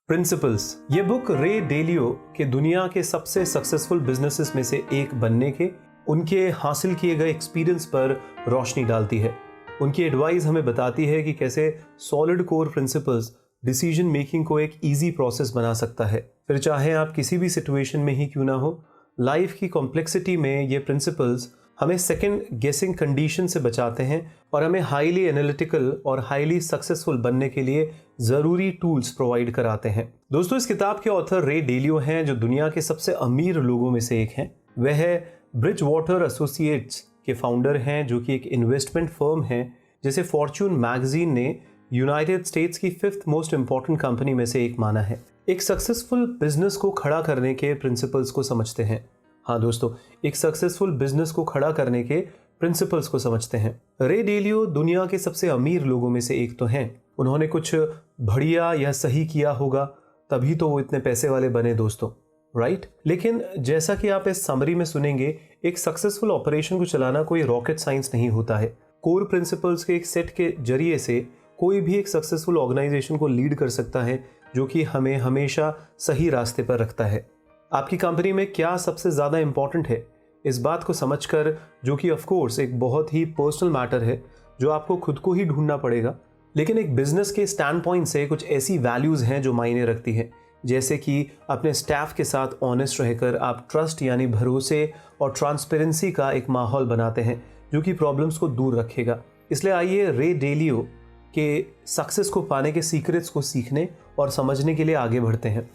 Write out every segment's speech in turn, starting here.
Principles, ये book रे डेलियो के दुनिया के सबसे सक्सेसफुल बिजनेसेस में से एक बनने के उनके हासिल किए गए एक्सपीरियंस पर रोशनी डालती है। उनकी एडवाइस हमें बताती है कि कैसे solid core principles decision making को एक इजी प्रोसेस बना सकता है। फिर चाहे आप किसी भी सिचुएशन में ही क्यों ना हो, लाइफ की कॉम्प्लेक्सिटी में ये प्रिंसिपल्स हमें सेकंड गेसिंग कंडीशन से बचाते हैं और हमें हाईली एनालिटिकल और हाईली सक्सेसफुल बनने के लिए ज़रूरी टूल्स प्रोवाइड कराते हैं। दोस्तों, इस किताब के ऑथर रे डेलियो हैं, जो दुनिया के सबसे अमीर लोगों में से एक हैं। वह है ब्रिजवाटर एसोसिएट्स के फाउंडर हैं, जो कि एक इन्वेस्टमेंट फर्म है जिसे फॉर्च्यून मैगजीन ने यूनाइटेड स्टेट्स की 5th मोस्ट इंपॉर्टेंट कंपनी में से एक माना है। एक सक्सेसफुल बिजनेस को खड़ा करने के प्रिंसिपल्स को समझते हैं। हाँ दोस्तों, एक सक्सेसफुल बिजनेस को खड़ा करने के प्रिंसिपल्स को समझते हैं। रे डेलियो दुनिया के सबसे अमीर लोगों में से एक तो हैं। उन्होंने कुछ बढ़िया या सही किया होगा, तभी तो वो इतने पैसे वाले बने दोस्तों, राइट? लेकिन जैसा कि आप इस समरी में सुनेंगे, एक सक्सेसफुल ऑपरेशन को चलाना कोई रॉकेट साइंस नहीं होता है। कोर प्रिंसिपल्स के एक सेट के जरिए से कोई भी एक सक्सेसफुल ऑर्गेनाइजेशन को लीड कर सकता है, जो कि हमें हमेशा सही रास्ते पर रखता है। आपकी कंपनी में क्या सबसे ज़्यादा इंपॉर्टेंट है, इस बात को समझकर, जो कि ऑफ कोर्स एक बहुत ही पर्सनल मैटर है जो आपको खुद को ही ढूंढना पड़ेगा, लेकिन एक बिजनेस के स्टैंड पॉइंट से कुछ ऐसी वैल्यूज़ हैं जो मायने रखती हैं। जैसे कि अपने स्टाफ के साथ ऑनेस्ट रहकर आप ट्रस्ट यानी भरोसे और ट्रांसपेरेंसी का एक माहौल बनाते हैं, जो कि प्रॉब्लम्स को दूर रखेगा। इसलिए आइए रे डेलियो के सक्सेस को पाने के सीक्रेट्स को सीखने और समझने के लिए आगे बढ़ते हैं।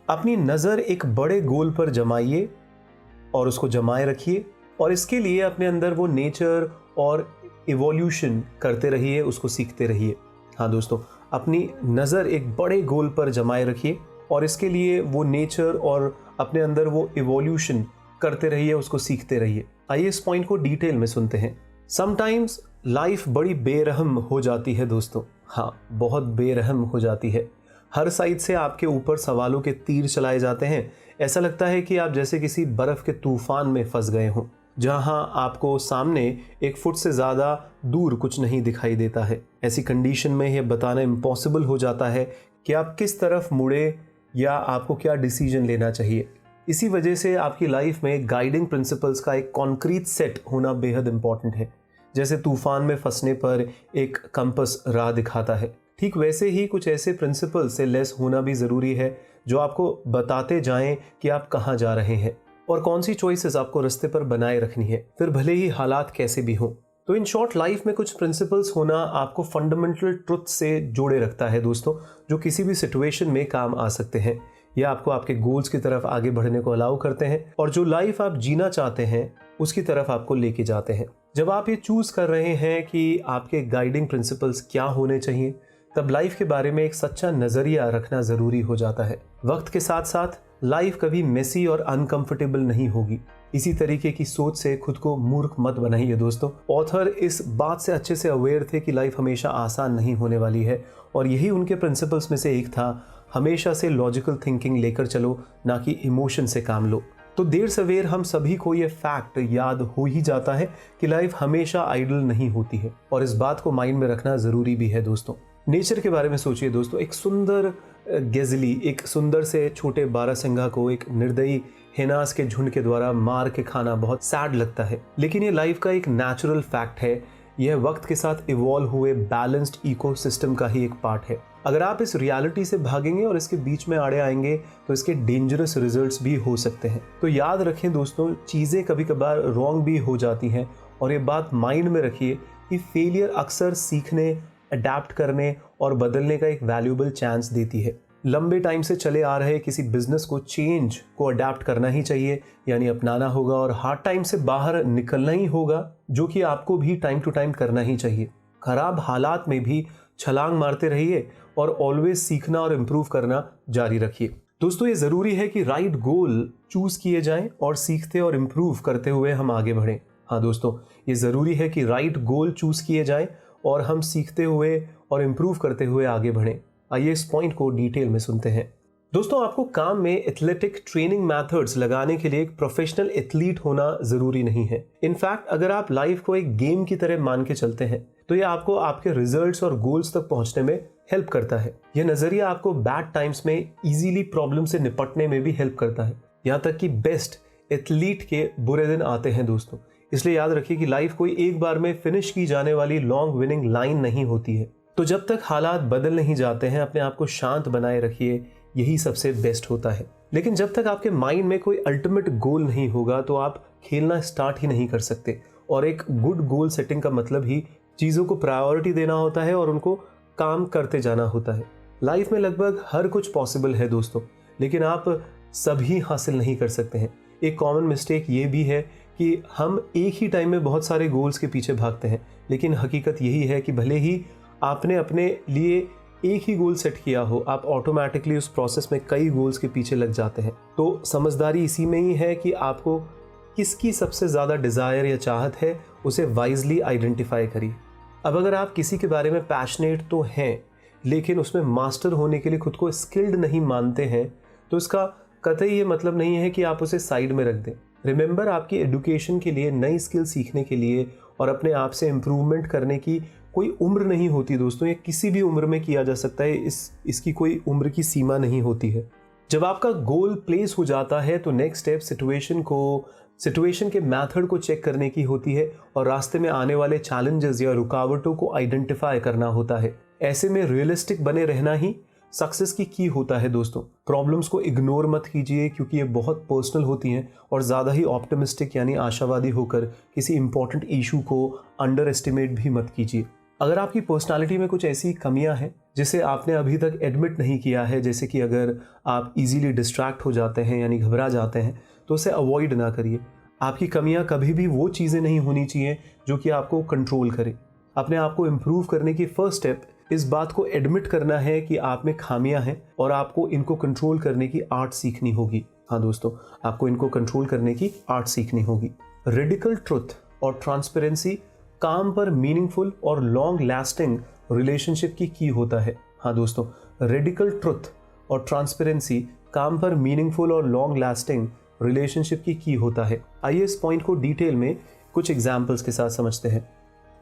अपनी नज़र एक बड़े गोल पर जमाइए और उसको जमाए रखिए, और इसके लिए अपने अंदर वो नेचर और इवोल्यूशन करते रहिए, उसको सीखते रहिए। हाँ दोस्तों, अपनी नज़र एक बड़े गोल पर जमाए रखिए और इसके लिए वो नेचर और अपने अंदर वो इवोल्यूशन करते रहिए, उसको सीखते रहिए। आइए इस पॉइंट को डिटेल में सुनते हैं। समटाइम्स लाइफ बड़ी बेरहम हो जाती है दोस्तों। हाँ, बहुत बेरहम हो जाती है। हर साइड से आपके ऊपर सवालों के तीर चलाए जाते हैं। ऐसा लगता है कि आप जैसे किसी बर्फ़ के तूफान में फंस गए हों, जहां आपको सामने 1 फुट से ज़्यादा दूर कुछ नहीं दिखाई देता है। ऐसी कंडीशन में यह बताना इम्पॉसिबल हो जाता है कि आप किस तरफ मुड़े या आपको क्या डिसीजन लेना चाहिए। इसी वजह से आपकी लाइफ में गाइडिंग प्रिंसिपल्स का एक कॉन्क्रीट सेट होना बेहद इंपॉर्टेंट है। जैसे तूफान में फंसने पर एक कंपास राह दिखाता है, ठीक वैसे ही कुछ ऐसे प्रिंसिपल से लेस होना भी ज़रूरी है जो आपको बताते जाएं कि आप कहाँ जा रहे हैं और कौन सी चॉइसेस आपको रास्ते पर बनाए रखनी है, फिर भले ही हालात कैसे भी हों। तो इन शॉर्ट, लाइफ में कुछ प्रिंसिपल्स होना आपको फंडामेंटल ट्रुथ से जोड़े रखता है दोस्तों, जो किसी भी सिचुएशन में काम आ सकते हैं या आपको आपके गोल्स की तरफ आगे बढ़ने को अलाउ करते हैं और जो लाइफ आप जीना चाहते हैं उसकी तरफ आपको लेके जाते हैं। जब आप ये चूज़ कर रहे हैं कि आपके गाइडिंग प्रिंसिपल्स क्या होने चाहिए, तब लाइफ के बारे में एक सच्चा नज़रिया रखना ज़रूरी हो जाता है। वक्त के साथ साथ लाइफ कभी मेसी और अनकंफर्टेबल नहीं होगी। इसी तरीके की सोच से खुद को मूर्ख मत बनाइए दोस्तों। ऑथर इस बात से अच्छे से अवेयर थे कि लाइफ हमेशा आसान नहीं होने वाली है और यही उनके प्रिंसिपल्स में से एक था, हमेशा से लॉजिकल थिंकिंग लेकर चलो, ना कि इमोशन से काम लो। तो देर सवेर हम सभी को ये फैक्ट याद हो ही जाता है कि लाइफ हमेशा आइडल नहीं होती है और इस बात को माइंड में रखना ज़रूरी भी है दोस्तों। नेचर के बारे में सोचिए दोस्तों। एक सुंदर गेजली, एक सुंदर से छोटे बारहसिंगा को एक निर्दयी हिनास के झुंड के द्वारा मार के खाना बहुत सैड लगता है, लेकिन ये लाइफ का एक नेचुरल फैक्ट है। यह वक्त के साथ इवॉल्व हुए बैलेंस्ड इकोसिस्टम का ही एक पार्ट है। अगर आप इस रियलिटी से भागेंगे और इसके बीच में आड़े आएंगे तो इसके डेंजरस रिजल्ट्स भी हो सकते हैं। तो याद रखें दोस्तों, चीज़ें कभी कभार रॉन्ग भी हो जाती हैं और ये बात माइंड में रखिए कि फेलियर अक्सर सीखने, अडेप्ट करने और बदलने का एक वैल्यूएबल चांस देती है। लंबे टाइम से चले आ रहे किसी बिजनेस को चेंज को अडेप्ट करना ही चाहिए, यानी अपनाना होगा और हार्ड टाइम से बाहर निकलना ही होगा, जो कि आपको भी टाइम टू टाइम करना ही चाहिए। खराब हालात में भी छलांग मारते रहिए और ऑलवेज सीखना और इम्प्रूव करना जारी रखिए। दोस्तों, ये ज़रूरी है कि राइट गोल चूज़ किए जाएं और सीखते और इम्प्रूव करते हुए हम आगे बढ़ें। हाँ दोस्तों, ये ज़रूरी है कि राइट गोल चूज़ किए जाएं और हम सीखते हुए और इम्प्रूव करते हुए आगे बढ़ें। आइए इस पॉइंट को डिटेल में सुनते हैं। दोस्तों, आपको काम में एथलेटिक ट्रेनिंग मेथड्स लगाने के लिए एक प्रोफेशनल एथलीट होना ज़रूरी नहीं है। इनफैक्ट अगर आप लाइफ को एक गेम की तरह मान के चलते हैं तो ये आपको आपके रिजल्ट्स और गोल्स तक पहुंचने में हेल्प करता है। यह नजरिया आपको बैड टाइम्स में इजीली प्रॉब्लम से निपटने में भी हेल्प करता है। यहाँ तक कि बेस्ट एथलीट के बुरे दिन आते हैं दोस्तों। इसलिए याद रखिए कि लाइफ कोई एक बार में फिनिश की जाने वाली लॉन्ग विनिंग लाइन नहीं होती है। तो जब तक हालात बदल नहीं जाते हैं, अपने आप को शांत बनाए रखिए, यही सबसे बेस्ट होता है। लेकिन जब तक आपके माइंड में कोई अल्टीमेट गोल नहीं होगा तो आप खेलना स्टार्ट ही नहीं कर सकते। और एक गुड गोल सेटिंग का मतलब ही चीज़ों को प्रायोरिटी देना होता है और उनको काम करते जाना होता है। लाइफ में लगभग हर कुछ पॉसिबल है दोस्तों, लेकिन आप सभी हासिल नहीं कर सकते हैं। एक कॉमन मिस्टेक ये भी है कि हम एक ही टाइम में बहुत सारे गोल्स के पीछे भागते हैं, लेकिन हकीकत यही है कि भले ही आपने अपने लिए एक ही गोल सेट किया हो, आप ऑटोमेटिकली उस प्रोसेस में कई गोल्स के पीछे लग जाते हैं। तो समझदारी इसी में ही है कि आपको किसकी सबसे ज़्यादा डिज़ायर या चाहत है, उसे वाइजली आइडेंटिफाई करिए। अब अगर आप किसी के बारे में पैशनेट तो हैं, लेकिन उसमें मास्टर होने के लिए खुद को स्किल्ड नहीं मानते हैं, तो इसका कतई ये मतलब नहीं है कि आप उसे साइड में रख दें। रिमेंबर, आपकी एजुकेशन के लिए, नई स्किल सीखने के लिए और अपने आप से इम्प्रूवमेंट करने की कोई उम्र नहीं होती दोस्तों। ये किसी भी उम्र में किया जा सकता है, इसकी कोई उम्र की सीमा नहीं होती है। जब आपका गोल प्लेस हो जाता है तो नेक्स्ट स्टेप सिचुएशन के मेथड को चेक करने की होती है और रास्ते में आने वाले चैलेंजेस या रुकावटों को आइडेंटिफाई करना होता है। ऐसे में रियलिस्टिक बने रहना ही सक्सेस की होता है दोस्तों। प्रॉब्लम्स को इग्नोर मत कीजिए, क्योंकि ये बहुत पर्सनल होती हैं, और ज़्यादा ही ऑप्टिमिस्टिक यानी आशावादी होकर किसी इंपॉर्टेंट इशू को अंडर एस्टिमेट भी मत कीजिए। अगर आपकी पर्सनालिटी में कुछ ऐसी कमियां हैं जिसे आपने अभी तक एडमिट नहीं किया है, जैसे कि अगर आप इजीली डिस्ट्रैक्ट हो जाते हैं यानी घबरा जाते हैं, तो उसे अवॉइड ना करिए। आपकी कमियां कभी भी वो चीज़ें नहीं होनी चाहिए जो कि आपको कंट्रोल करे। अपने आप को इम्प्रूव करने की फर्स्ट स्टेप इस बात को एडमिट करना है कि आप में खामियां हैं और आपको इनको कंट्रोल करने की आर्ट सीखनी होगी। हाँ दोस्तों, आपको इनको कंट्रोल करने की आर्ट सीखनी होगी। रेडिकल ट्रुथ और ट्रांसपेरेंसी काम पर मीनिंगफुल और लॉन्ग लास्टिंग रिलेशनशिप की होता है। हाँ दोस्तों, रेडिकल ट्रुथ और ट्रांसपेरेंसी काम पर मीनिंगफुल और लॉन्ग लास्टिंग रिलेशनशिप की होता है। आइए इस पॉइंट को डिटेल में कुछ एग्जाम्पल्स के साथ समझते हैं।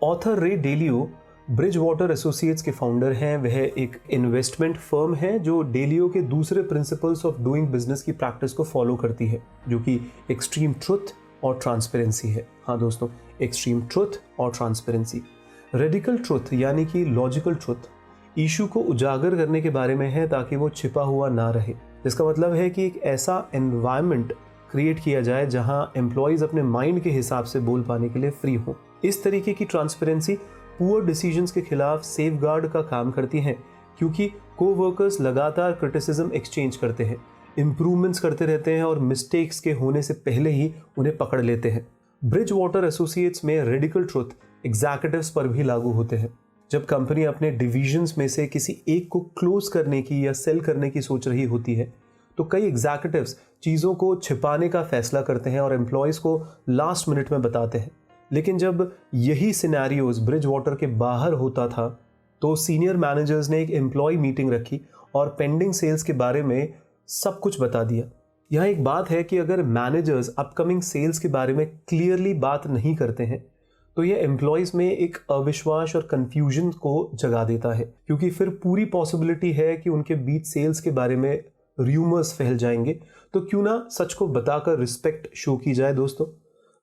ऑथर रे डेलियो ब्रिज वाटर एसोसिएट्स के फाउंडर हैं। वह एक इन्वेस्टमेंट फर्म है जो डेलियो के दूसरे प्रिंसिपल्स ऑफ डूइंग बिजनेस की प्रैक्टिस को फॉलो करती है, जो कि एक्सट्रीम ट्रुथ और ट्रांसपेरेंसी है। हाँ दोस्तों, एक्सट्रीम ट्रुथ और ट्रांसपेरेंसी। रेडिकल ट्रुथ यानी कि लॉजिकल ट्रुथ इशू को उजागर करने के बारे में है ताकि वो छिपा हुआ ना रहे। इसका मतलब है कि एक ऐसा एनवायरनमेंट क्रिएट किया जाए जहां एम्प्लॉयज अपने माइंड के हिसाब से बोल पाने के लिए फ्री हो। इस तरीके की ट्रांसपेरेंसी पुअर डिसीजंस के खिलाफ सेफगार्ड का काम करती हैं, क्योंकि कोवर्कर्स लगातार क्रिटिसिज्म एक्सचेंज करते हैं, इंप्रूवमेंट्स करते रहते हैं और मिस्टेक्स के होने से पहले ही उन्हें पकड़ लेते हैं। ब्रिज वाटर एसोसिएट्स में रेडिकल ट्रुथ एग्जीक्यूटिव्स पर भी लागू होते हैं। जब कंपनी अपने डिविजन्स में से किसी एक को क्लोज करने की या सेल करने की सोच रही होती है, तो कई एग्जीक्यूटिव्स चीज़ों को छिपाने का फैसला करते हैं और एम्प्लॉयज़ को लास्ट मिनट में बताते हैं। लेकिन जब यही सिनेरियोज ब्रिज वाटर के बाहर होता था, तो सीनियर मैनेजर्स ने एक एम्प्लॉय मीटिंग रखी और पेंडिंग सेल्स के बारे में सब कुछ बता दिया। यहाँ एक बात है कि अगर मैनेजर्स अपकमिंग सेल्स के बारे में क्लियरली बात नहीं करते हैं, तो यह एम्प्लॉयज़ में एक अविश्वास और कन्फ्यूजन को जगा देता है, क्योंकि फिर पूरी पॉसिबिलिटी है कि उनके बीच सेल्स के बारे में र्यूमर्स फैल जाएंगे। तो क्यों ना सच को बताकर रिस्पेक्ट शो की जाए दोस्तों।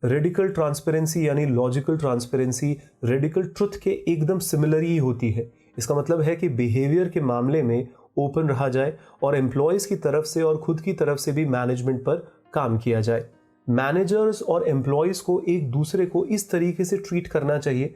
रेडिकल ट्रांसपेरेंसी यानी लॉजिकल ट्रांसपेरेंसी रेडिकल ट्रुथ के एकदम सिमिलर ही होती है। इसका मतलब है कि बिहेवियर के मामले में ओपन रहा जाए और एम्प्लॉयज़ की तरफ से और खुद की तरफ से भी मैनेजमेंट पर काम किया जाए। मैनेजर्स और एम्प्लॉयज़ को एक दूसरे को इस तरीके से ट्रीट करना चाहिए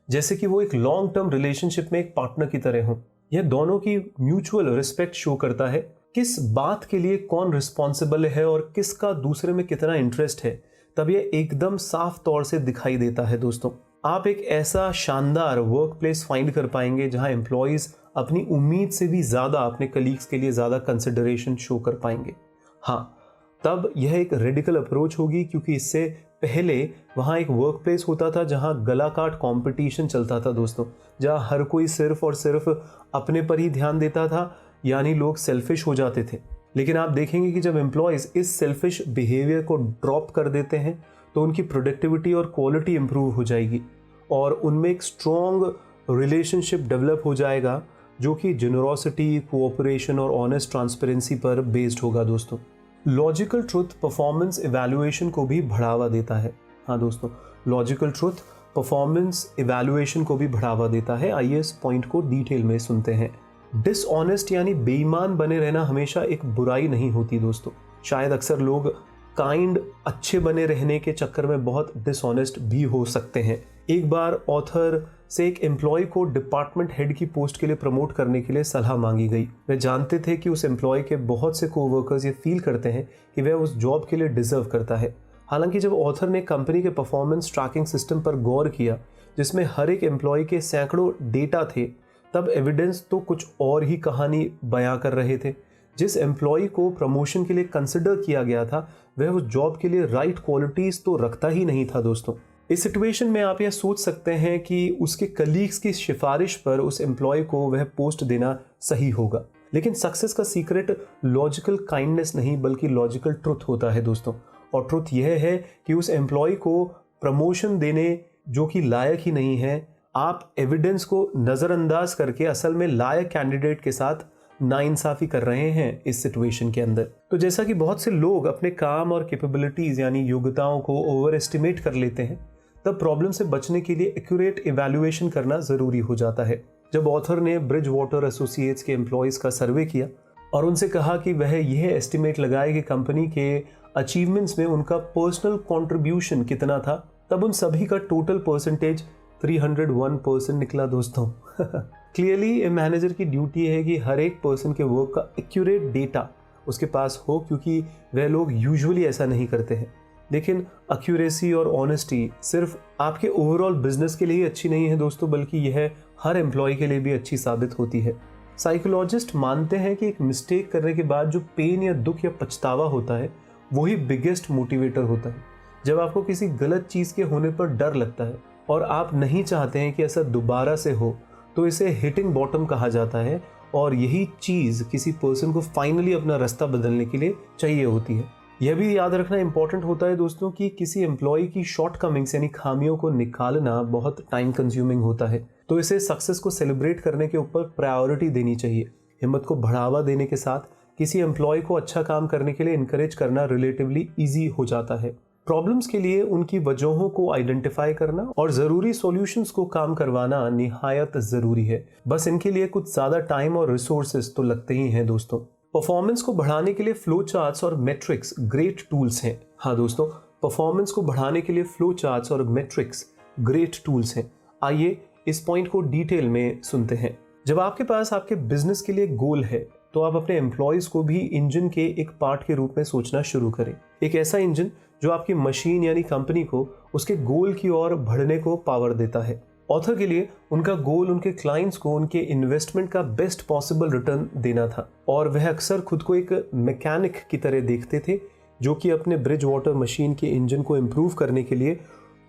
जैसे कि वो एक लॉन्ग टर्म रिलेशनशिप में एक पार्टनर की तरह हों। यह दोनों की म्यूचुअल रिस्पेक्ट शो करता है किस बात के लिए कौन रिस्पॉन्सिबल है और किसका दूसरे में कितना इंटरेस्ट है, तब यह एकदम साफ तौर से दिखाई देता है दोस्तों। आप एक ऐसा शानदार वर्क प्लेस फाइंड कर पाएंगे जहां एम्प्लॉयज़ अपनी उम्मीद से भी ज़्यादा अपने कलीग्स के लिए ज़्यादा कंसिडरेशन शो कर पाएंगे। हाँ, तब यह एक रेडिकल अप्रोच होगी, क्योंकि इससे पहले वहाँ एक वर्क प्लेस होता था जहाँ गला काट कॉम्पिटिशन चलता था दोस्तों, जहाँ हर कोई सिर्फ और सिर्फ अपने पर ही ध्यान देता था, यानी लोग सेल्फिश हो जाते थे। लेकिन आप देखेंगे कि जब एम्प्लॉयज़ इस सेल्फिश बिहेवियर को ड्रॉप कर देते हैं तो उनकी प्रोडक्टिविटी और क्वालिटी इंप्रूव हो जाएगी और उनमें एक स्ट्रॉन्ग रिलेशनशिप डेवलप हो जाएगा, जो कि जेनरोसिटी, कोऑपरेशन और ऑनेस्ट ट्रांसपेरेंसी पर बेस्ड होगा दोस्तों। लॉजिकल ट्रुथ परफॉर्मेंस इवैल्यूएशन को भी बढ़ावा देता है। हाँ दोस्तों, लॉजिकल ट्रुथ परफॉर्मेंस इवैल्यूएशन को भी बढ़ावा देता है। आइए इस पॉइंट को डिटेल में सुनते हैं। डिसऑनेस्ट यानी बेईमान बने रहना हमेशा एक बुराई नहीं होती दोस्तों। शायद अक्सर लोग काइंड अच्छे बने रहने के चक्कर में बहुत डिसऑनेस्ट भी हो सकते हैं। एक बार ऑथर से एक एम्प्लॉय को डिपार्टमेंट हेड की पोस्ट के लिए प्रमोट करने के लिए सलाह मांगी गई। वे जानते थे कि उस एम्प्लॉय के बहुत से कोवर्कर्स ये फील करते हैं कि वह उस जॉब के लिए डिजर्व करता है। हालांकि जब ऑथर ने कंपनी के परफॉर्मेंस ट्रैकिंग सिस्टम पर गौर किया, जिसमें हर एक एम्प्लॉय के सैकड़ों डेटा थे, तब एविडेंस तो कुछ और ही कहानी बयां कर रहे थे। जिस एम्प्लॉय को प्रमोशन के लिए कंसिडर किया गया था, वह उस जॉब के लिए राइट क्वालिटीज तो रखता ही नहीं था दोस्तों। इस सिचुएशन में आप यह सोच सकते हैं कि उसके कलीग्स की सिफारिश पर उस एम्प्लॉय को वह पोस्ट देना सही होगा। लेकिन सक्सेस का सीक्रेट लॉजिकल काइंडनेस नहीं बल्कि लॉजिकल ट्रुथ होता है दोस्तों। और ट्रुथ यह है कि उस एम्प्लॉय को प्रमोशन देने जो कि लायक ही नहीं है, आप एविडेंस को नज़रअंदाज करके असल में लायक कैंडिडेट के साथ नाइंसाफी कर रहे हैं इस सिचुएशन के अंदर। तो जैसा कि बहुत से लोग अपने काम और कैपेबिलिटीज यानी योग्यताओं को ओवर एस्टिमेट कर लेते हैं, तब प्रॉब्लम से बचने के लिए एक्यूरेट इवैल्यूएशन करना जरूरी हो जाता है। जब ऑथर ने ब्रिज वाटर एसोसिएट्स के एम्प्लॉयज का सर्वे किया और उनसे कहा कि वह यह एस्टिमेट लगाए कि कंपनी के अचीवमेंट्स में उनका पर्सनल कंट्रीब्यूशन कितना था, तब उन सभी का टोटल परसेंटेज 301% निकला दोस्तों। क्लियरली ए मैनेजर की ड्यूटी है कि हर एक पर्सन के वर्क का एक्यूरेट डेटा उसके पास हो, क्योंकि वह लोग यूजुअली ऐसा नहीं करते हैं। लेकिन एक्यूरेसी और ऑनेस्टी सिर्फ आपके ओवरऑल बिजनेस के लिए अच्छी नहीं है दोस्तों, बल्कि यह हर एम्प्लॉय के लिए भी अच्छी साबित होती है। साइकोलॉजिस्ट मानते हैं कि एक मिस्टेक करने के बाद जो पेन या दुख या पछतावा होता है, वही बिगेस्ट मोटिवेटर होता है। जब आपको किसी गलत चीज़ के होने पर डर लगता है और आप नहीं चाहते हैं कि ऐसा दोबारा से हो, तो इसे हिटिंग बॉटम कहा जाता है। और यही चीज़ किसी पर्सन को फाइनली अपना रास्ता बदलने के लिए चाहिए होती है। यह भी याद रखना इंपॉर्टेंट होता है दोस्तों कि किसी एम्प्लॉय की शॉर्टकमिंग्स यानी खामियों को निकालना बहुत टाइम कंज्यूमिंग होता है। तो इसे सक्सेस को सेलिब्रेट करने के ऊपर प्रायोरिटी देनी चाहिए। हिम्मत को बढ़ावा देने के साथ किसी एम्प्लॉय को अच्छा काम करने के लिए इनकरेज करना रिलेटिवली ईजी हो जाता है। प्रॉब्लम्स के लिए उनकी वजहों को आइडेंटिफाई करना और ज़रूरी सॉल्यूशंस को काम करवाना निहायत ज़रूरी है। बस इनके लिए कुछ ज़्यादा टाइम और रिसोर्सेज तो लगते ही हैं दोस्तों। परफॉर्मेंस को बढ़ाने के लिए फ्लो चार्ट्स और मेट्रिक्स ग्रेट टूल्स हैं। हाँ दोस्तों, परफॉर्मेंस को बढ़ाने के लिए फ्लो चार्ट्स और मेट्रिक्स ग्रेट टूल्स हैं। आइए इस पॉइंट को डिटेल में सुनते हैं। जब आपके पास आपके बिजनेस के लिए गोल है, तो आप अपने एम्प्लॉयज को भी इंजन के एक पार्ट के रूप में सोचना शुरू करें। एक ऐसा इंजन जो आपकी मशीन यानी कंपनी को उसके गोल की ओर बढ़ने को पावर देता है। ऑथर के लिए उनका गोल उनके क्लाइंट्स को उनके इन्वेस्टमेंट का बेस्ट पॉसिबल रिटर्न देना था, और वह अक्सर खुद को एक मैकेनिक की तरह देखते थे जो कि अपने ब्रिज वाटर मशीन के इंजन को इम्प्रूव करने के लिए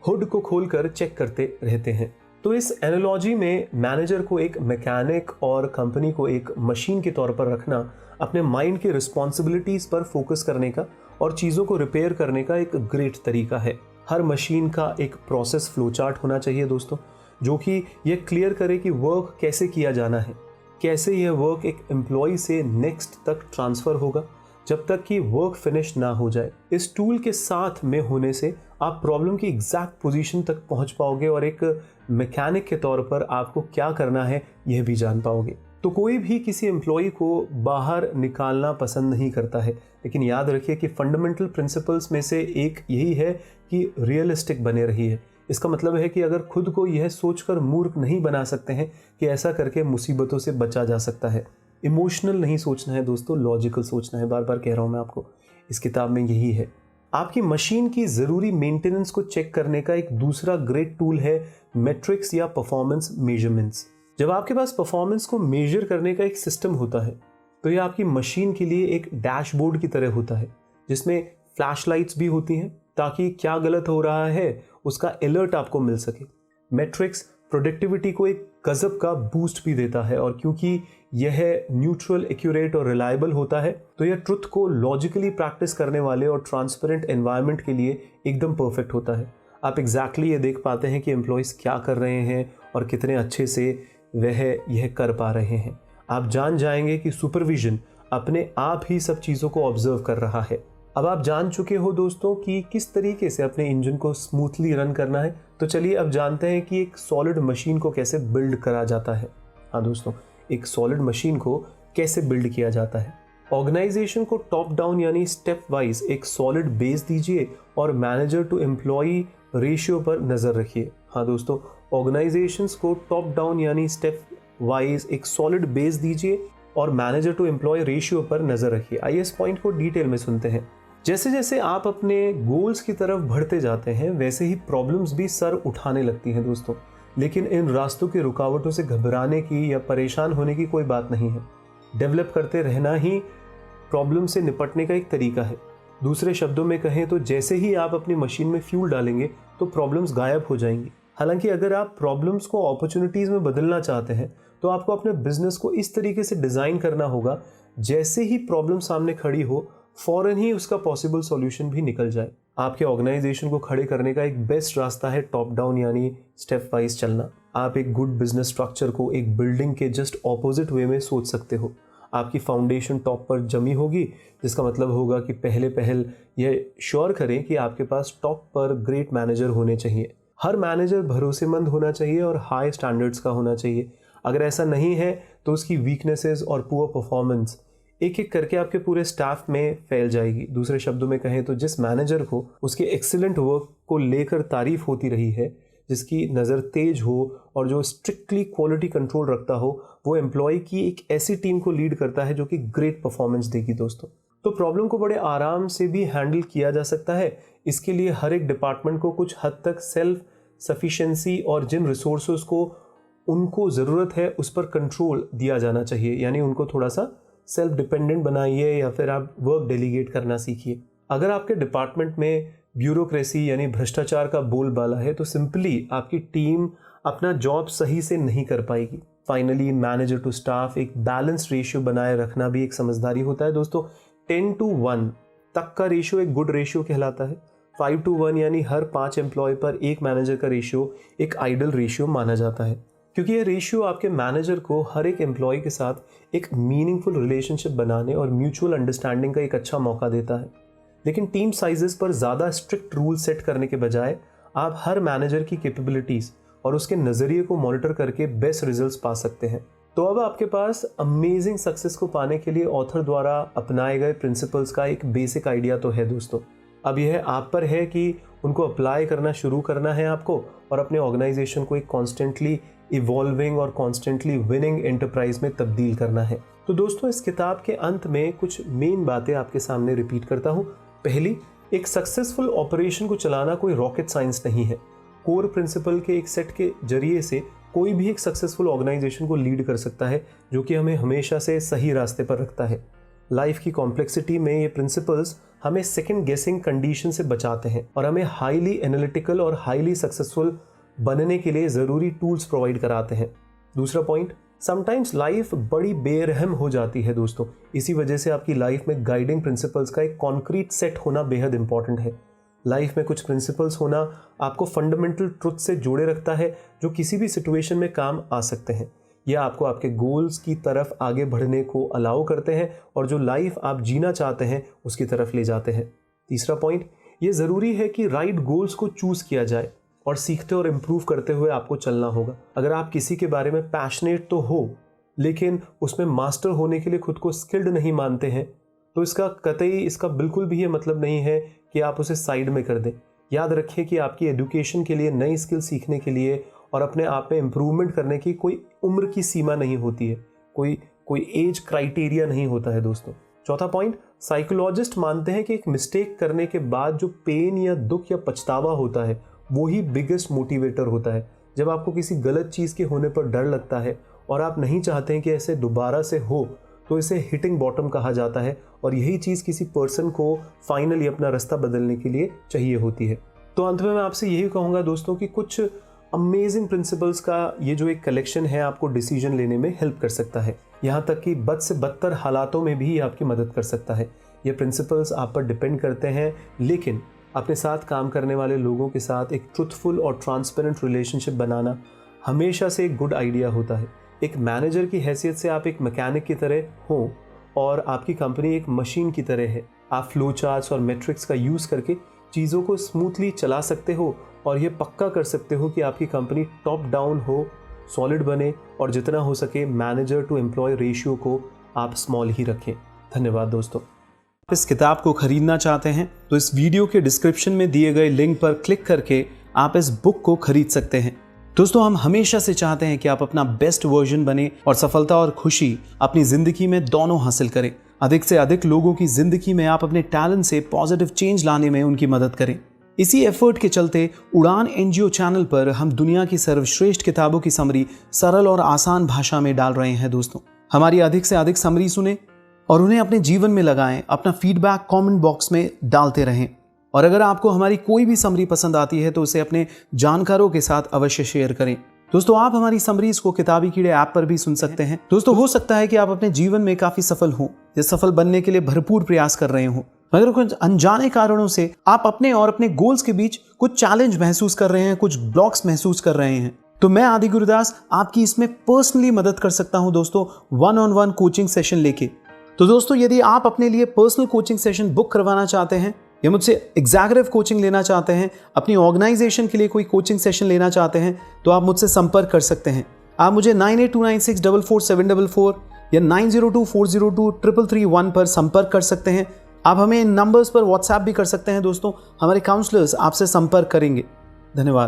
हुड को खोलकर चेक करते रहते हैं। तो इस एनालॉजी में मैनेजर को एक मैकेनिक और कंपनी को एक मशीन के तौर पर रखना अपने माइंड की रिस्पॉन्सिबिलिटीज पर फोकस करने का और चीज़ों को रिपेयर करने का एक ग्रेट तरीका है। हर मशीन का एक प्रोसेस फ्लो चार्ट होना चाहिए दोस्तों, जो कि यह क्लियर करे कि वर्क कैसे किया जाना है, कैसे यह वर्क एक एम्प्लॉय से नेक्स्ट तक ट्रांसफ़र होगा जब तक कि वर्क फिनिश ना हो जाए। इस टूल के साथ में होने से आप प्रॉब्लम की एग्जैक्ट पोजीशन तक पहुंच पाओगे और एक मैकेनिक के तौर पर आपको क्या करना है यह भी जान पाओगे। तो कोई भी किसी एम्प्लॉय को बाहर निकालना पसंद नहीं करता है, लेकिन याद रखिए कि फंडामेंटल प्रिंसिपल्स में से एक यही है कि रियलिस्टिक बने रहिए। इसका मतलब है कि अगर खुद को यह सोचकर मूर्ख नहीं बना सकते हैं कि ऐसा करके मुसीबतों से बचा जा सकता है। इमोशनल नहीं सोचना है दोस्तों, लॉजिकल सोचना है। बार बार कह रहा हूं मैं आपको, इस किताब में यही है। आपकी मशीन की ज़रूरी मेंटेनेंस को चेक करने का एक दूसरा ग्रेट टूल है मेट्रिक्स या परफॉर्मेंस मेजरमेंट्स। जब आपके पास परफॉर्मेंस को मेजर करने का एक सिस्टम होता है, तो यह आपकी मशीन के लिए एक डैशबोर्ड की तरह होता है, जिसमें फ्लैशलाइट्स भी होती हैं ताकि क्या गलत हो रहा है उसका अलर्ट आपको मिल सके। मेट्रिक्स प्रोडक्टिविटी को एक गजब का बूस्ट भी देता है, और क्योंकि यह न्यूट्रल, एक्यूरेट और रिलायबल होता है, तो यह ट्रुथ को लॉजिकली प्रैक्टिस करने वाले और ट्रांसपेरेंट एनवायरनमेंट के लिए एकदम परफेक्ट होता है। आप एग्जैक्टली ये देख पाते हैं कि एम्प्लॉयज़ क्या कर रहे हैं और कितने अच्छे से वह यह कर पा रहे हैं। आप जान जाएंगे कि सुपरविजन अपने आप ही सब चीज़ों को ऑब्जर्व कर रहा है। अब आप जान चुके हो दोस्तों कि किस तरीके से अपने इंजन को स्मूथली रन करना है, तो चलिए अब जानते हैं कि एक सॉलिड मशीन को कैसे बिल्ड करा जाता है। हाँ दोस्तों, एक सॉलिड मशीन को कैसे बिल्ड किया जाता है। ऑर्गेनाइजेशन को टॉप डाउन यानी स्टेप वाइज एक सॉलिड बेस दीजिए और मैनेजर टू एम्प्लॉय रेशियो पर नज़र रखिए। हाँ दोस्तों, ऑर्गेनाइजेशंस को टॉप डाउन यानी स्टेप वाइज एक सॉलिड बेस दीजिए और मैनेजर टू एम्प्लॉय रेशियो पर नज़र रखिए। आइए इस पॉइंट को डिटेल में सुनते हैं। जैसे जैसे आप अपने गोल्स की तरफ बढ़ते जाते हैं वैसे ही प्रॉब्लम्स भी सर उठाने लगती हैं दोस्तों, लेकिन इन रास्तों की रुकावटों से घबराने की या परेशान होने की कोई बात नहीं है। डेवलप करते रहना ही प्रॉब्लम से निपटने का एक तरीका है। दूसरे शब्दों में कहें तो जैसे ही आप अपनी मशीन में फ्यूल डालेंगे तो प्रॉब्लम्स गायब हो जाएंगी। हालांकि अगर आप प्रॉब्लम्स को अपॉर्चुनिटीज़ में बदलना चाहते हैं तो आपको अपने बिजनेस को इस तरीके से डिज़ाइन करना होगा जैसे ही प्रॉब्लम सामने खड़ी हो फौरन ही उसका पॉसिबल सॉल्यूशन भी निकल जाए। आपके ऑर्गेनाइजेशन को खड़े करने का एक बेस्ट रास्ता है टॉप डाउन यानी स्टेप वाइज चलना। आप एक गुड बिजनेस स्ट्रक्चर को एक बिल्डिंग के जस्ट ऑपोजिट वे में सोच सकते हो। आपकी फाउंडेशन टॉप पर जमी होगी, जिसका मतलब होगा कि पहल यह श्योर करें कि आपके पास टॉप पर ग्रेट मैनेजर होने चाहिए। हर मैनेजर भरोसेमंद होना चाहिए और हाई स्टैंडर्ड्स का होना चाहिए। अगर ऐसा नहीं है तो उसकी वीकनेसेस और पुअर परफॉर्मेंस एक एक करके आपके पूरे स्टाफ में फैल जाएगी। दूसरे शब्दों में कहें तो जिस मैनेजर को उसके एक्सीलेंट वर्क को लेकर तारीफ होती रही है, जिसकी नज़र तेज हो और जो स्ट्रिक्टली क्वालिटी कंट्रोल रखता हो, वो एम्प्लॉय की एक ऐसी टीम को लीड करता है जो कि ग्रेट परफॉर्मेंस देगी दोस्तों। तो प्रॉब्लम को बड़े आराम से भी हैंडल किया जा सकता है। इसके लिए हर एक डिपार्टमेंट को कुछ हद तक सेल्फ सफिशिएंसी और जिन रिसोर्सेज को उनको ज़रूरत है उस पर कंट्रोल दिया जाना चाहिए, यानी उनको थोड़ा सा सेल्फ डिपेंडेंट बनाइए या फिर आप वर्क डेलीगेट करना सीखिए। अगर आपके डिपार्टमेंट में ब्यूरोक्रेसी यानी भ्रष्टाचार का बोलबाला है तो सिंपली आपकी टीम अपना जॉब सही से नहीं कर पाएगी। फाइनली मैनेजर टू स्टाफ एक बैलेंस रेशियो बनाए रखना भी एक समझदारी होता है दोस्तों। 10:1 तक का रेशियो एक गुड रेशियो कहलाता है। 5:1 यानी हर 5 एम्प्लॉय पर एक मैनेजर का रेशियो एक आइडल रेशियो माना जाता है, क्योंकि यह रेशियो आपके मैनेजर को हर एक एम्प्लॉय के साथ एक मीनिंगफुल रिलेशनशिप बनाने और म्यूचुअल अंडरस्टैंडिंग का एक अच्छा मौका देता है। लेकिन टीम साइजेस पर ज़्यादा स्ट्रिक्ट रूल सेट करने के बजाय आप हर मैनेजर की कैपेबिलिटीज़ और उसके नज़रिए को मॉनिटर करके बेस्ट रिजल्ट्स पा सकते हैं। तो अब आपके पास अमेजिंग सक्सेस को पाने के लिए ऑथर द्वारा अपनाए गए प्रिंसिपल्स का एक बेसिक आइडिया तो है दोस्तों। अब यह आप पर है कि उनको अप्लाई करना शुरू करना है आपको और अपने ऑर्गेनाइजेशन को एक कॉन्स्टेंटली इवॉल्विंग और कॉन्स्टेंटली विनिंग एंटरप्राइज में तब्दील करना है। तो दोस्तों, इस किताब के अंत में कुछ मेन बातें आपके सामने रिपीट करता हूँ। पहली, एक सक्सेसफुल ऑपरेशन को चलाना कोई रॉकेट साइंस नहीं है। कोर प्रिंसिपल के एक सेट के जरिए से कोई भी एक सक्सेसफुल ऑर्गेनाइजेशन को लीड कर सकता है, जो कि हमें हमेशा से सही रास्ते पर रखता है। लाइफ की कॉम्प्लेक्सिटी में ये प्रिंसिपल्स हमें सेकंड गेसिंग कंडीशन से बचाते हैं और हमें हाईली एनालिटिकल और हाईली सक्सेसफुल बनने के लिए ज़रूरी टूल्स प्रोवाइड कराते हैं। दूसरा पॉइंट, समटाइम्स लाइफ बड़ी बेरहम हो जाती है दोस्तों। इसी वजह से आपकी लाइफ में गाइडिंग प्रिंसिपल्स का एक कॉन्क्रीट सेट होना बेहद इंपॉर्टेंट है। लाइफ में कुछ प्रिंसिपल्स होना आपको फंडामेंटल ट्रुथ से जोड़े रखता है, जो किसी भी सिचुएशन में काम आ सकते हैं। यह आपको आपके गोल्स की तरफ आगे बढ़ने को अलाउ करते हैं और जो लाइफ आप जीना चाहते हैं उसकी तरफ ले जाते हैं। तीसरा पॉइंट, ये ज़रूरी है कि राइट गोल्स को चूज़ किया जाए और सीखते और इम्प्रूव करते हुए आपको चलना होगा। अगर आप किसी के बारे में पैशनेट तो हो, लेकिन उसमें मास्टर होने के लिए खुद को स्किल्ड नहीं मानते हैं, तो इसका बिल्कुल भी ये मतलब नहीं है कि आप उसे साइड में कर दें। याद रखिए कि आपकी एजुकेशन के लिए, नई स्किल सीखने के लिए और अपने आप में इम्प्रूवमेंट करने की कोई उम्र की सीमा नहीं होती है, कोई एज क्राइटेरिया नहीं होता है दोस्तों। चौथा पॉइंट, साइकोलॉजिस्ट मानते हैं कि एक मिस्टेक करने के बाद जो पेन या दुख या पछतावा होता है वो ही बिगेस्ट मोटिवेटर होता है। जब आपको किसी गलत चीज़ के होने पर डर लगता है और आप नहीं चाहते हैं कि ऐसे दोबारा से हो, तो इसे हिटिंग बॉटम कहा जाता है और यही चीज़ किसी पर्सन को फाइनली अपना रास्ता बदलने के लिए चाहिए होती है। तो अंत में मैं आपसे यही कहूँगा दोस्तों कि कुछ अमेजिंग प्रिंसिपल्स का ये जो एक कलेक्शन है आपको डिसीजन लेने में हेल्प कर सकता है। यहाँ तक कि बद से बदतर हालातों में भी आपकी मदद कर सकता है। ये प्रिंसिपल्स आप पर डिपेंड करते हैं, लेकिन अपने साथ काम करने वाले लोगों के साथ एक ट्रुथफुल और ट्रांसपेरेंट रिलेशनशिप बनाना, हमेशा से एक गुड आइडिया होता है। एक मैनेजर की हैसियत से आप एक मैकेनिक की तरह हो और आपकी कंपनी एक मशीन की तरह है। आप फ्लो चार्ट्स और मैट्रिक्स का यूज़ करके चीज़ों को स्मूथली चला सकते हो और ये पक्का कर सकते हो कि आपकी कंपनी टॉप डाउन हो, सॉलिड बने और जितना हो सके मैनेजर टू एम्प्लॉय रेशियो को आप स्मॉल ही रखें। धन्यवाद दोस्तों। आप इस किताब को खरीदना चाहते हैं तो इस वीडियो के डिस्क्रिप्शन में दिए गए लिंक पर क्लिक करके आप इस बुक को खरीद सकते हैं। दोस्तों, हम हमेशा से चाहते हैं कि आप अपना बेस्ट वर्जन बने और सफलता और खुशी अपनी जिंदगी में दोनों हासिल करें। अधिक से अधिक लोगों की जिंदगी में आप अपने टैलेंट से पॉजिटिव चेंज लाने में उनकी मदद करें। इसी एफर्ट के चलते उड़ान एनजीओ चैनल पर हम दुनिया की सर्वश्रेष्ठ किताबों की समरी सरल और आसान भाषा में डाल रहे हैं। दोस्तों, हमारी अधिक से अधिक समरी सुने और उन्हें अपने जीवन में लगाएं। अपना फीडबैक कमेंट बॉक्स में डालते रहें और अगर आपको हमारी कोई भी समरी पसंद आती है तो उसे अपने जानकारों के साथ अवश्य शेयर करें। दोस्तों, आप हमारी समरीज को किताबी कीड़े ऐप पर भी सुन सकते हैं। दोस्तों, हो सकता है कि आप अपने जीवन में काफी सफल हों या सफल बनने के लिए भरपूर प्रयास कर रहे हों, मगर कुछ अनजाने कारणों से आप अपने और अपने गोल्स के बीच कुछ चैलेंज महसूस कर रहे हैं, कुछ ब्लॉक्स महसूस कर रहे हैं। तो मैं आदि गुरुदास आपकी इसमें पर्सनली मदद कर सकता हूं दोस्तों, 1-on-1 कोचिंग सेशन लेके। तो दोस्तों, यदि आप अपने लिए पर्सनल कोचिंग सेशन बुक करवाना चाहते हैं या मुझसे एग्जैक्टिव कोचिंग लेना चाहते हैं, अपनी ऑर्गेनाइजेशन के लिए कोई कोचिंग सेशन लेना चाहते हैं, तो आप मुझसे संपर्क कर सकते हैं। आप मुझे 9829644744 या 9024023331 पर संपर्क कर सकते हैं। आप हमें इन नंबर्स पर व्हाट्सएप भी कर सकते हैं। दोस्तों, हमारे काउंसलर्स आपसे संपर्क करेंगे। धन्यवाद।